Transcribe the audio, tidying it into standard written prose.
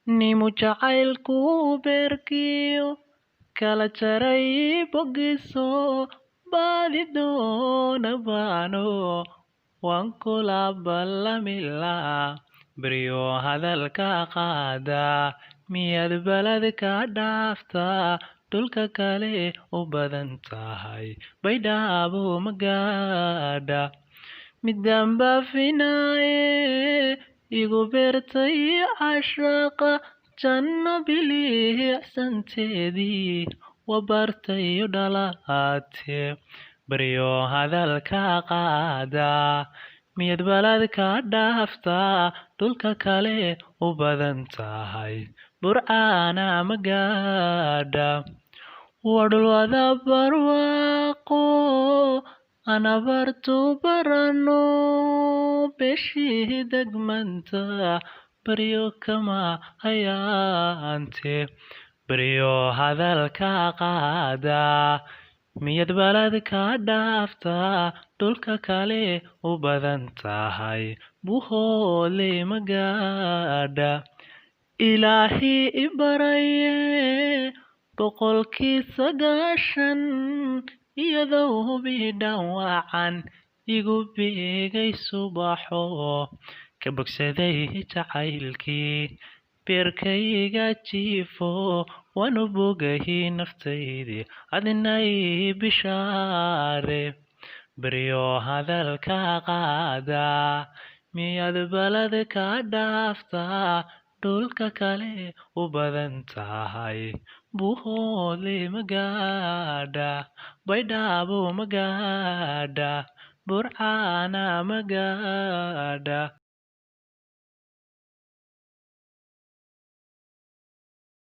nimu jacaylku beerkiyo kala jaray bogiso baadi doonabaano waan kula ballamila baryo hadalka qaada miyaad balad ka dhaaftaa dhulka kale u badan tahay baydhabo magaadha midaan baafinaye igu beertay cashaqa janno bilicsanteedii wabartayo dhalaate baryo hadalka qaada miyad balad ka dhaaftaa dhulka kale u badan tahay burcaana magaadha wadhul wada barwaaqo anabartu barano beshii degmanta baryo kama hayaante baryo hadalka qaada miyad balad ka dhaaftaa dhulka kale u badan tahay buhoole magaadha ilaahi ibaraye boqolkii 9 iyadoo hubidhan wacan igu beegay subaxo ka bogsaday jacaylkii beerkayga jiifo waan u bogahay naftaydii adinay bishaare baryo hadalka qaada miyaad balad ka dhaaftaa dhulka kale u badan tahay buhoole magaadha baydhabo magaadha burcaana magaadha